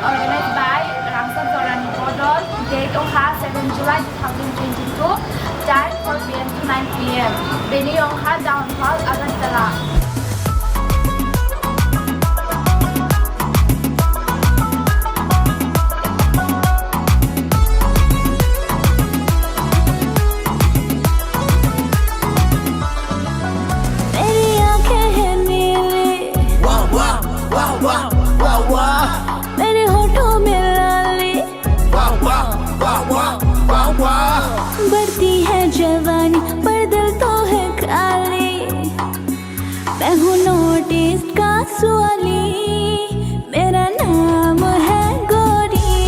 organized by Rangchak Jorani Bodol, date of 7 July 2022, time 4 p.m. to 9 p.m. Venue of downtown Agartala. मेरे होठों में लाली बढ़ती है जवानी पर दिल तो है खाली मैं हूँ नोटिस का सवाली मेरा नाम है गोरी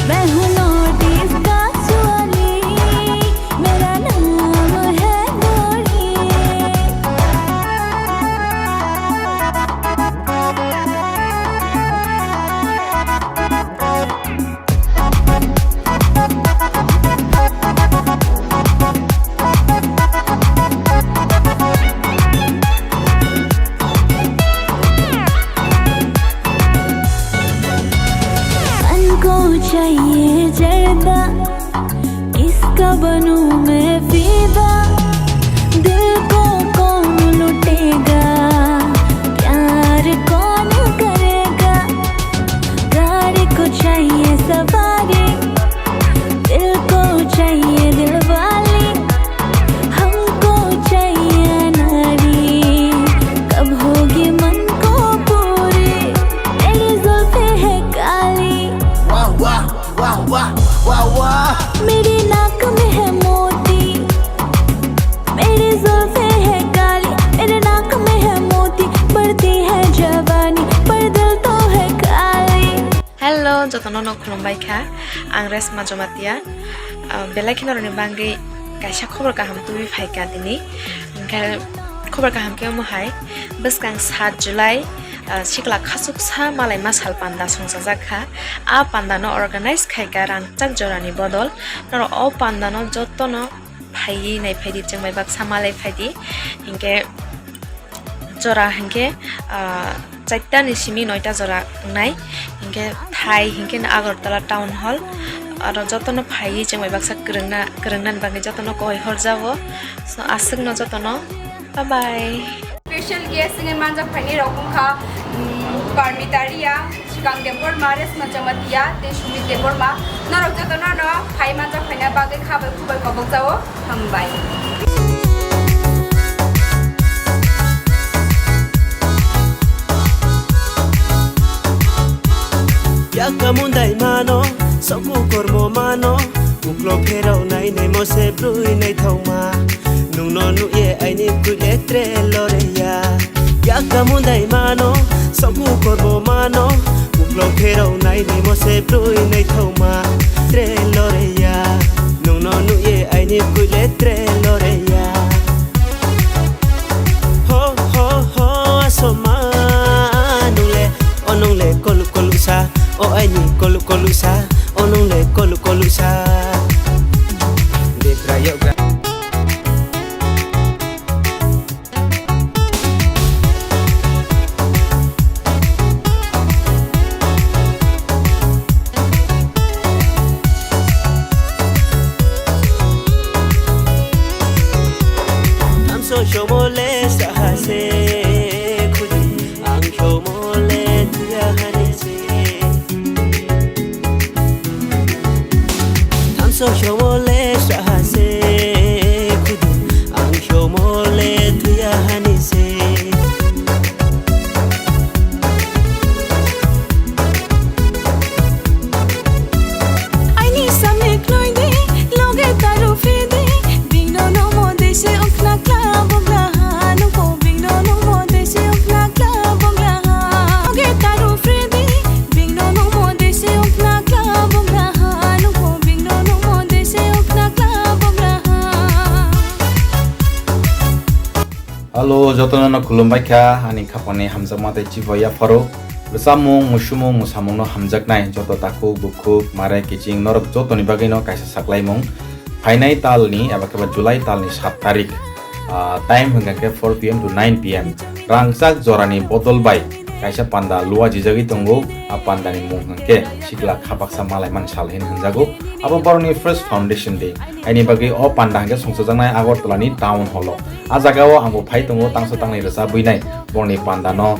मैं हूँ नोटिस का सवाली मेरा नाम है गोरी चाहिए जर्दा किसका बनूं मैं फिदा दिल को कौन लुटेगा प्यार कौन करेगा गाड़ी को चाहिए सवारी दिल को चाहिए दिल वाली हमको चाहिए नारी कब होगी मन को पूरी मेरी जुल्फें है काली मेरी नाक में है मोती मेरी जुल्फें है काली मेरे नाक में है मोती बढ़ती है जवानी पर दिल तो है खाली Hello, Jotono no khulumbai kha ang res majomatia belai khinorni bangi kaisa khobor kaham tui phaika dini engka khobor kaham ke mo hai beskang 7 July sikla khasuk sa malai masal panda songsajak kha a panda no organized khaika Rangchak Jorani Bodol noro o panda no Jotono phai nai phaidi chengbai bak samalai phaidi hinke jora hinke chaita ni simi 9ta jora nai hinke thai hinke Agartala town hall aro Jotono phai chengbai bak sa krengnan bangi Jotono koi horjabo so asuk no Jotono bye bye Special guest in Manjak Pani Rokunka Parmitaria, Shikang Debor Maris Majamatia, Deshumi Deborma, Narok Jotono, Hai Manjak Pana Bagay Kabe Kuba Kokduk HAMBAI. Yakamundai mano, soku kormo mano, uklo phero nai nei mo se brui nei thoma, nung no nu ye ai ni ku letre loreya. Yakamundai mano, soku kormo mano, uklo phero nai nei mo se brui nei thoma, tre loreya, nung no nu ye ai ni ku letre loreya. Ho ho ho asoma nule onung le kolu kolu sa. Oh ani kolu kolu sa, onung le kolu kolu sa. Detra yoga. Am so shomole sahase khudi, ang shomole tuya hanise. So shomole shahase kudu ang shomole tuya hanise I need some ekloide loge taru fide bingno no mode se okna klabongla no ko bingno no mode se okna klabongla loge taru fide bingno no mode se okna klabongla no ko bingno no mode se okna klabongla Halo, Jotono no khulumbai kha ani khapani hamjakmate chibo yapharo khakwchangmwsamungbodol no hamjaknai joto taku bukhuk mare kiching norok jotoni bagui no kaisa saklaimung phainai talni aba keba July talni 7 tarik time hingga ke 4 p.m. to 9 p.m. Rangchak Jorani Bodol bai kaisa panda lua jijagi tongo a panda ni mung hangke sikla khabaksa malai man sal hin hanjago abo borni first foundation day aini bagi o panda hangke songsajangnai Agartala ni town hall a jagao ambo phai tongo tangso tangnai rasa buinai borni panda no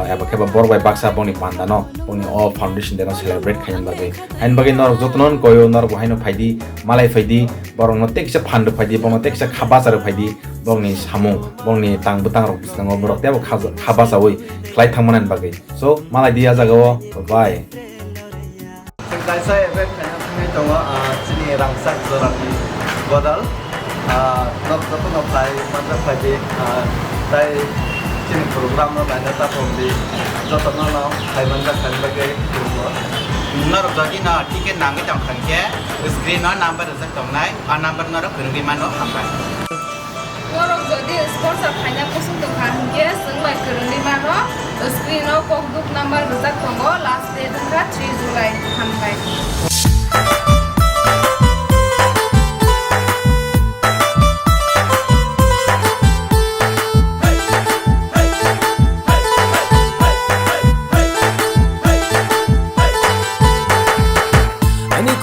eba keba borbai baksa borni panda no borni o foundation day no celebrate khain bagi ain bagi nor jotnon koyo nor bo haino phaidi malai phaidi borong no teksa phandu phaidi borno teksa khabasar phaidi borni samung borni tang butang rok bisango borok tebo khabasawoi khlai thangmanan bagi so malai dia jagao bye saya Chini Rangchak Jorani Bodol Jotono play mantap lagi tai Chini program no lain tak pun Jotono no hai mantap kan bagi Nor jadi na tiket nangge jang khangke screen no number sak tongnai a number nor khungri mano HAMBAI Norok jadi sponsor hanya kusung tu khangke sengbai kerungi mano screen no Kokduk Number sak tongo last day tengah 3 July HAMBAI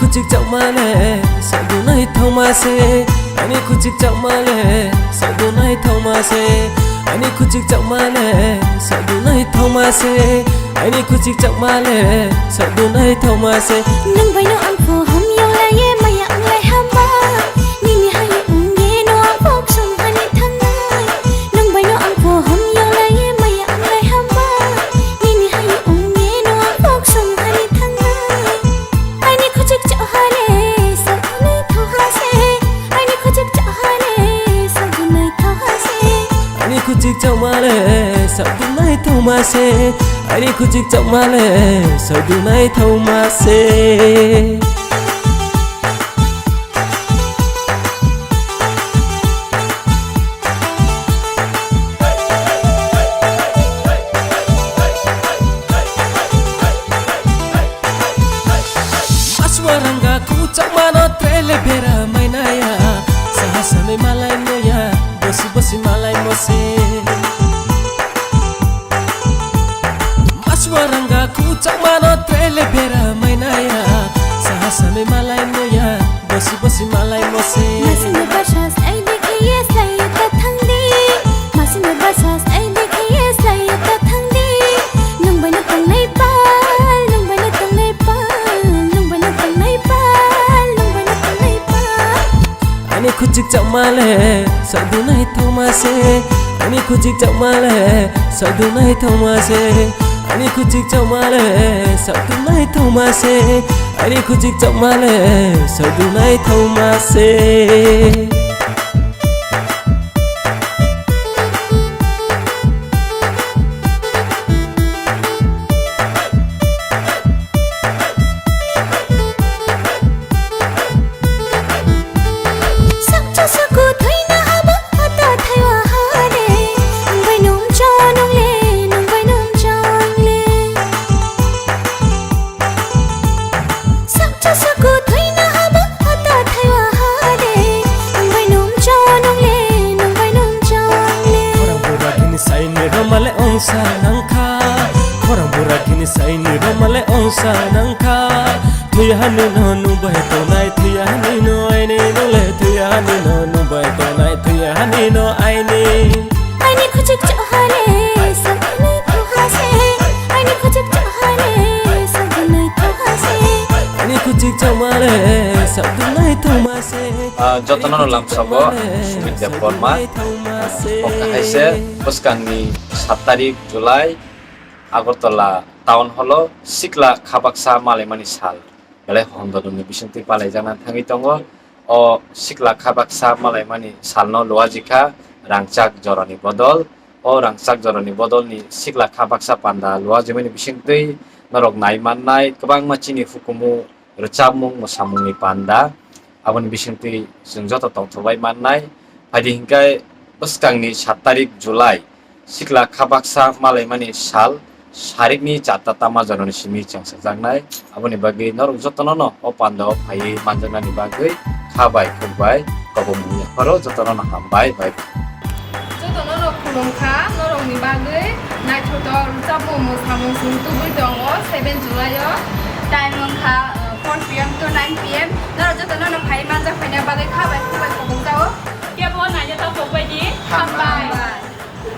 Kucik cak male sadu nai thomase ani kucik cak male sadu nai thomase ani kucik cak male sadu nai thomase ani kucik cak male sadu nai thomase nang bai no am pho hum yo la ye maya ngai hamba ni ni hai unge no phok sum ani thang nai nang bai no am pho hum yo la ye maya ngai hamba ni ni hai unge no phok sum ani thang nai ani kucik cak hale sadu nai thomase ani kucik cak hale sadu nai thomase ani kucik cak male sadu nai thomase ani kucik cak male sadu nai thomase Aswaranga ku cak mano trele bera mainaya sahasame malai noya bosi bosi malai mose Aswaranga ku cak mano trele bera mainaya sahasame malai noya bosi bosi malai mose Masine bashas ay dekhiye saye tathandi Masine bashas ay dekhiye saye tathandi nung bana tang nei pal nung bana tang nei pal nung bana tang nei pal nung bana tang nei pal ani kucik cak male sadu nai thomase ani kucik cak male sadu nai thomase ani kucik cak male sadu nai thomase ani kucik cak male sadu nai thomase Sakcha saku thaina haba ata thaiwa hare nung bai num chanung le nung bai num chang le Sakcha saku thaina haba ata thaiwa hare nung bai num chanung le nung bai num chang le Orang bura kini saini romale ongsa nangka Orang bura kini saini romale ongsa nangka Tuya hani no nu bai to nai tuya hani no aine no le tuya hani no nu bai to nai tuya hani no aine Aini kucik cak hale sadu nai thomase Aini kucik cak hale sadu nai thomase ani kucik cak male sadu nai thomase Jotono Lamsogo Sumit Forma Oka haise Puskangni 7 tarik Julai Agartala Town Hall Sikla Khabaksa Malemani Sal Belai Hondodoni Bisunti Palai Jana Thangi Tongo O Sikla Khabaksa Malemani Salno Luajika Rangchak Jorani Bodol O Rangchak Jorani Bodol ni Sikla Khabaksa Panda Luajimani Bisunti Norok Nai Mannai Kebang Chini Fukumu khakwchangmwsamungbodol Panda Abon Bisunti Sungjoto Tongthobai Mannai Padi Hingkai Puskangni 7 tarik Julai Sikla Khabaksa Malemani Sal Sarikni 4 tama Janani simi changsajangnai aboni bagi norok jotono no o panda o phai manjanani bagi khabai khokbai kobong yapharo jotono HAMBAI bai Jotono no khulungkha norok ni bagwi naithotok rwchapmung musamung sung tubui tongo 7 July o time wngkha 4 PM to 9 PM norok jotono no phai manjak phaina bagwi khabai khubai kobongjao Kebo naina to pokbai di HAMBAI